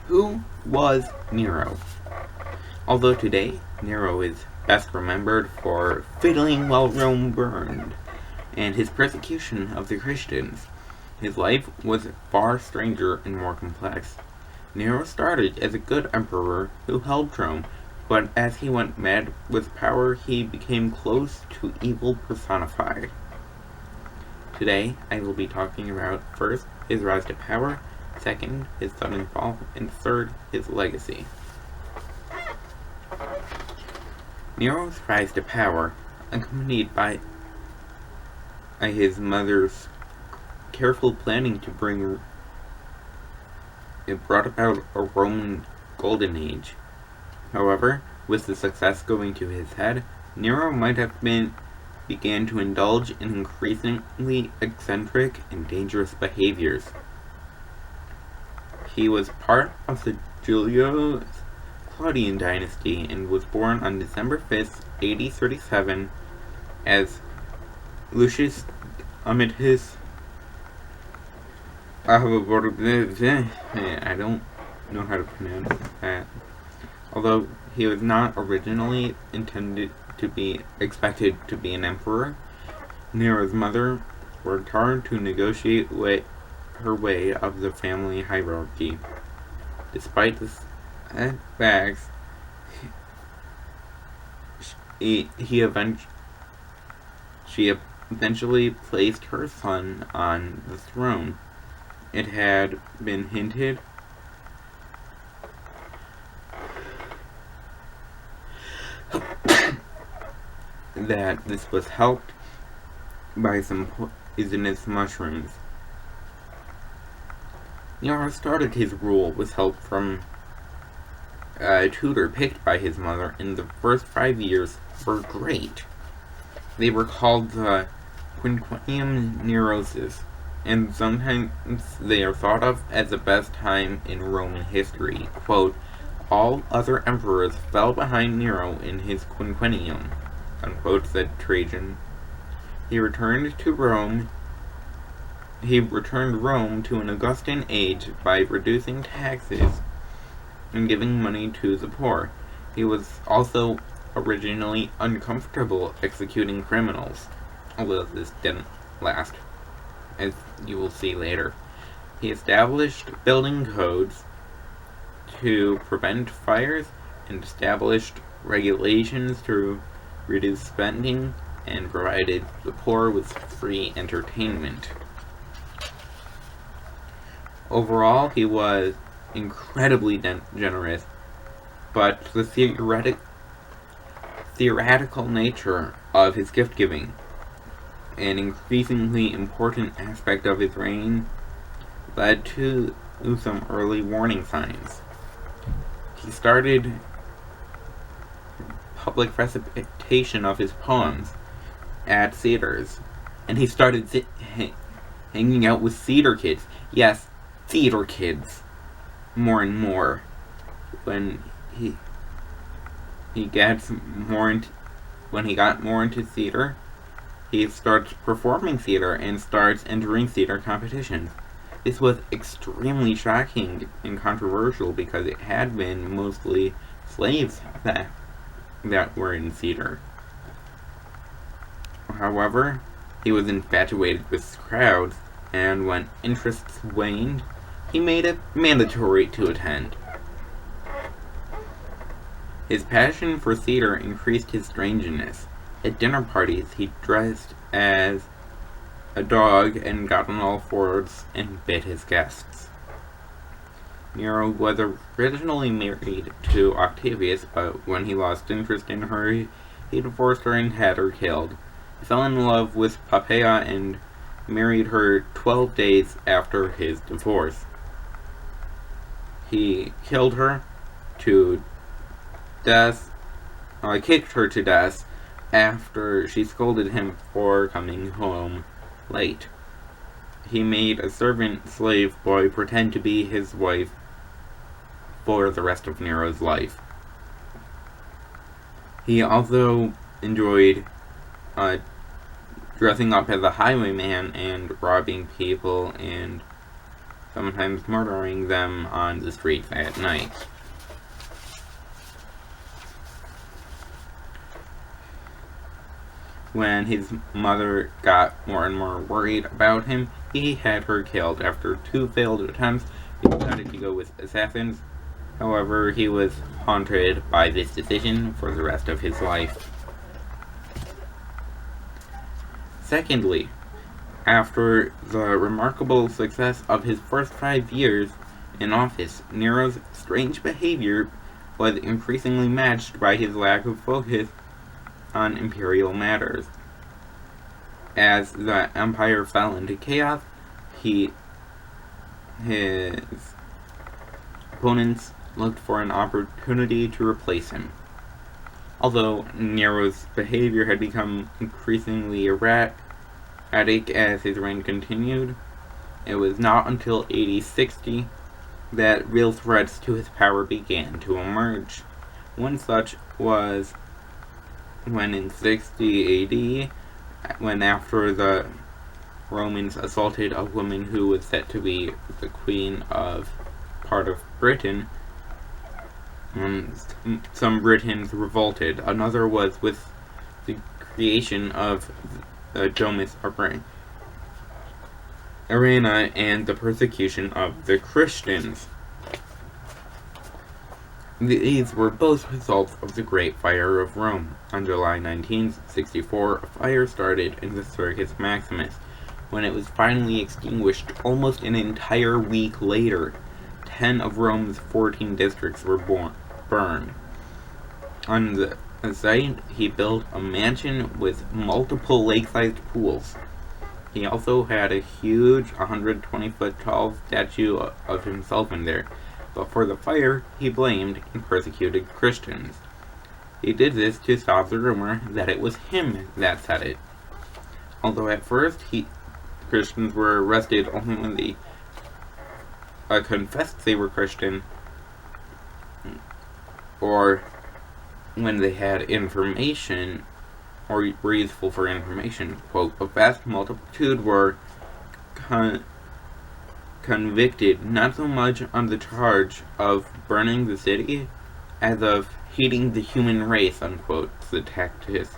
Who was Nero? Although today Nero is best remembered for fiddling while Rome burned and his persecution of the Christians, his life was far stranger and more complex. Nero started as a good emperor who held Rome, but as he went mad with power, he became close to evil personified. Today, I will be talking about first, his rise to power, second, his sudden fall, and third, his legacy. Nero's rise to power, accompanied by his mother's careful planning to bring it brought about a Roman golden age. However, with the success going to his head, Nero might have began to indulge in increasingly eccentric and dangerous behaviors. He was part of the Julio-Claudian dynasty and was born on December 5th, AD 37, as Lucius Domitius. I don't know how to pronounce that. Although he was not originally expected to be an emperor, Nero's mother worked hard to negotiate her way up the family hierarchy. Despite the setbacks, she eventually placed her son on the throne. It had been hinted that this was helped by some poisonous mushrooms. Nero started his rule with help from a tutor picked by his mother, and the first 5 years were great. They were called the Quinquennium Nerosis, and sometimes they are thought of as the best time in Roman history. Quote, all other emperors fell behind Nero in his quinquennium, unquote, said Trajan. He returned Rome to an Augustan age by reducing taxes and giving money to the poor. He was also originally uncomfortable executing criminals, although this didn't last, as you will see later. He established building codes to prevent fires and established regulations to reduce spending and provided the poor with free entertainment. Overall, he was incredibly generous, but the theoretical nature of his gift-giving, an increasingly important aspect of his reign, led to some early warning signs. He started public recitation of his poems at theaters, and he started hanging out with theater kids. Yes, theater kids. More and more. When he got more into theater, he starts performing theater and starts entering theater competitions. This was extremely shocking and controversial because it had been mostly slaves that were in theater. However, he was infatuated with crowds, and when interests waned, he made it mandatory to attend. His passion for theater increased his strangeness. At dinner parties, he dressed as a dog and got on all fours and bit his guests. Nero was originally married to Octavius, but when he lost interest in her, he divorced her and had her killed. He fell in love with Poppaea and married her 12 days after his divorce. He killed her to death, kicked her to death after she scolded him for coming home late. He made a servant slave boy pretend to be his wife for the rest of Nero's life. He also enjoyed dressing up as a highwayman and robbing people and sometimes murdering them on the streets at night. When his mother got more and more worried about him, he had her killed. After 2 failed attempts, he decided to go with assassins. However, he was haunted by this decision for the rest of his life. Secondly, after the remarkable success of his first 5 years in office, Nero's strange behavior was increasingly matched by his lack of focus on imperial matters. As the empire fell into chaos, his opponents looked for an opportunity to replace him. Although Nero's behavior had become increasingly erratic as his reign continued, it was not until AD 60 that real threats to his power began to emerge. One such was when in 60 AD, when after the Romans assaulted a woman who was said to be the queen of part of Britain, some Britons revolted. Another was with the creation of the Domus Arena and the persecution of the Christians. These were both results of the Great Fire of Rome. On July 19, 64, a fire started in the Circus Maximus. When it was finally extinguished almost an entire week later, 10 of Rome's 14 districts were burned. On the site, he built a mansion with multiple lake-sized pools. He also had a huge 120-foot tall statue of himself in there. But for the fire, he blamed and persecuted Christians. He did this to stop the rumor that it was him that said it. Although at first, Christians were arrested only when they confessed they were Christian, or when they had information, or were useful for information. Quote, a vast multitude were convicted not so much on the charge of burning the city as of hating the human race, unquote, the Tacitus.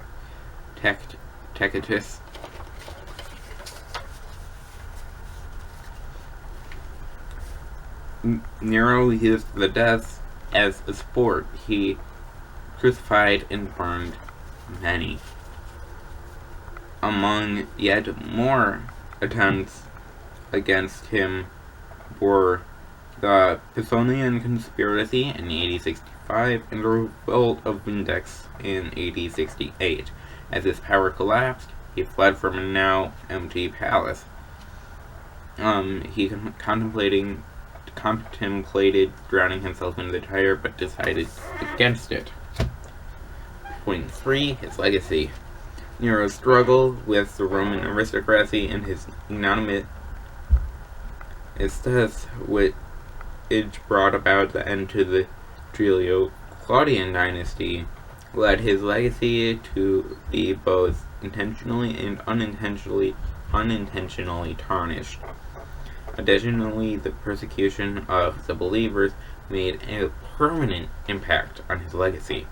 Nero used the deaths as a sport. He crucified and burned many. Among yet more attempts against him were the Pisonian conspiracy in AD 65 and the revolt of Vindex in AD 68. As his power collapsed, he fled from a now empty palace. He contemplated drowning himself in the Tyre, but decided against it. Point 3. His legacy. Nero's struggle with the Roman aristocracy and his ignominious death, which brought about the end to the Julio-Claudian dynasty, led his legacy to be both intentionally and unintentionally tarnished. Additionally, the persecution of the believers made a permanent impact on his legacy.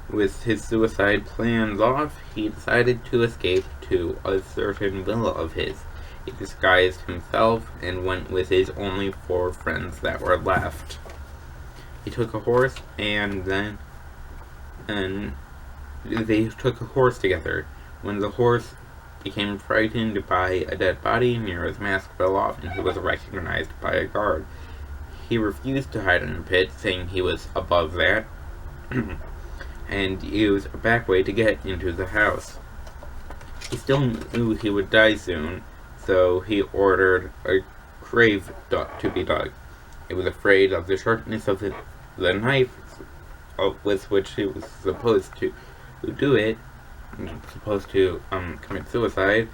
With his suicide plans off, he decided to escape to a certain villa of his. He disguised himself and went with his only 4 friends that were left. He took a horse and they took a horse together. When the horse became frightened by a dead body, Nero's mask fell off and he was recognized by a guard. He refused to hide in a pit, saying he was above that, and used a back way to get into the house. He still knew he would die soon, so he ordered a grave to be dug. He was afraid of the sharpness of the knife with which he was supposed to do it, commit suicide.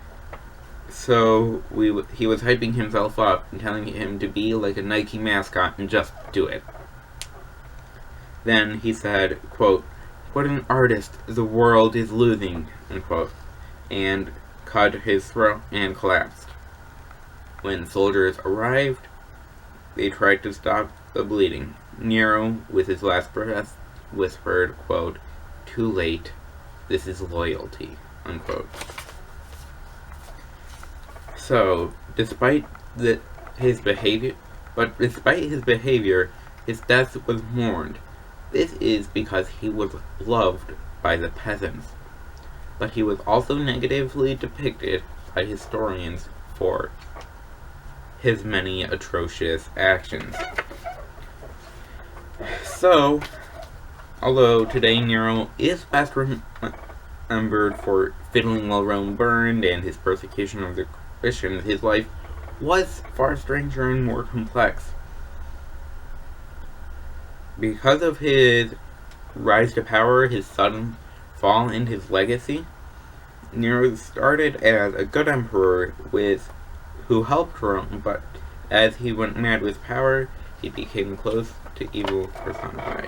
So he was hyping himself up and telling him to be like a Nike mascot and just do it. Then he said, quote, "What an artist the world is losing," unquote, and cut his throat and collapsed. When soldiers arrived, they tried to stop the bleeding. Nero, with his last breath, whispered, quote, "Too late. This is loyalty," unquote. So, despite his behavior, his death was mourned. This is because he was loved by the peasants, but he was also negatively depicted by historians for his many atrocious actions. So, although today Nero is best remembered for fiddling while Rome burned and his persecution of the Christians, his life was far stranger and more complex. Because of his rise to power, his sudden fall, and his legacy, Nero started as a good emperor who helped Rome, but as he went mad with power, he became close to evil personified.